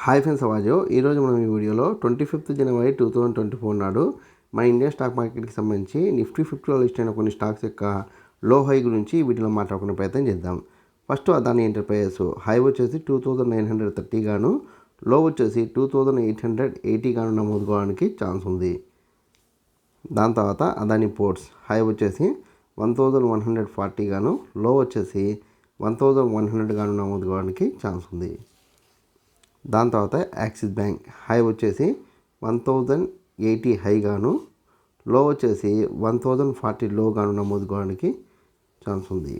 Hi friends, అవాజో. ఈరోజు మనం ఈ వీడియోలో 25 జనవరి 2024 నాడు మన ఇండియా స్టాక్ మార్కెట్కి సంబంధించి నిఫ్టీ 50లో లిస్ట్ అయిన కొన్ని స్టాక్స్ యొక్క లో హై గురించి ఈ వీడియోలో మాట్లాడుకునే ప్రయత్నం చేద్దాం. ఫస్ట్ అదాని ఎంటర్ప్రైజెస్ హై వచ్చేసి 2930 గాను, లో వచ్చేసి 2880 గాను నమోదు కావడానికి ఛాన్స్ ఉంది. దాని తర్వాత అదాని పోర్ట్స్ హై వచ్చేసి 1140 గాను, లో వచ్చేసి 1100 గాను నమోదు కావడానికి ఛాన్స్ ఉంది. దాని తర్వాత యాక్సిస్ బ్యాంక్ హై వచ్చేసి 1080 హై గాను, లో వచ్చేసి 1040 లో గాను నమోదు కావడానికి ఛాన్స్ ఉంది.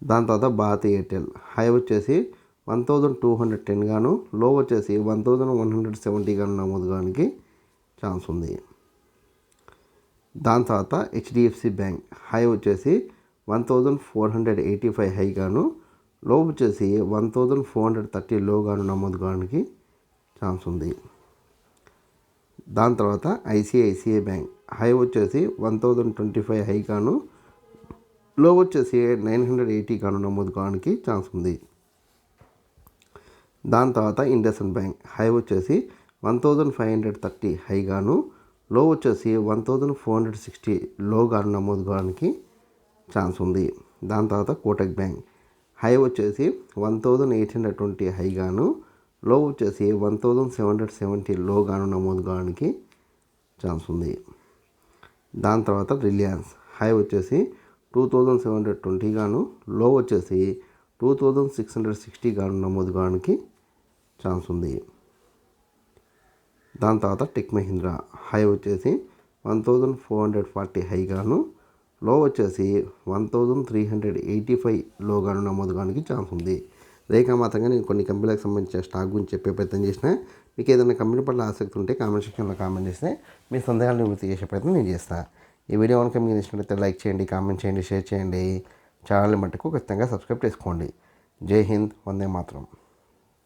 దాని తర్వాత భారత్ ఎయిర్టెల్ హై వచ్చేసి 1210 గాను, లో వచ్చేసి 1170 గాను నమోదు కావడానికి ఛాన్స్ ఉంది. దాని తర్వాత హెచ్డిఎఫ్సి బ్యాంక్ హై వచ్చేసి 1485 హై గాను, లో వచ్చేసి 1430 లో గాను నమోదు కావడానికి ఛాన్స్ ఉంది. దాని తర్వాత ఐసిఐసిఐ బ్యాంక్ హై వచ్చేసి 1025 హై గాను, లో వచ్చేసి 980 గాను నమోదు కావడానికి ఛాన్స్ ఉంది. దాని తర్వాత ఇండస్ఇండ్ బ్యాంక్ హై వచ్చేసి 1530 హై గాను, లో వచ్చేసి 1460 లో గాను నమోదు కావడానికి ఛాన్స్ ఉంది. దాని తర్వాత కోటక్ బ్యాంక్ హై వచ్చేసి 1820 హై గాను, లో వచ్చేసి 1770 లో గాను నమోదు కావడానికి ఛాన్స్ ఉంది. దాని తర్వాత రిలయన్స్ హై వచ్చేసి 2720 గాను, లో వచ్చేసి 2660 గాను నమోదు కావడానికి ఛాన్స్ ఉంది. దాని తర్వాత టెక్ మహీంద్రా హై వచ్చేసి 1440 హై గాను, లో వచ్చేసి 1385 లో గాను నమోదు కావడానికి ఛాన్స్ ఉంది. రేఖామాతంగా నేను కొన్ని కంపెనీలకు సంబంధించిన స్టాక్ గురించి చెప్పే ప్రయత్నం చేసిన. మీకు ఏదైనా కంపెనీ పట్ల ఆసక్తి ఉంటే కామెంట్ సెక్షన్లో కామెంట్ చేస్తే మీ సందేహాలను నివృత్తి చేసే ప్రయత్నం నేను చేస్తాను. ఈ వీడియో కనుక మీకు నచ్చినట్లయితే లైక్ చేయండి, కామెంట్ చేయండి, షేర్ చేయండి. ఛానల్ని మట్టుకు ఖచ్చితంగా సబ్స్క్రైబ్ చేసుకోండి. జై హింద్, వందే మాతరం.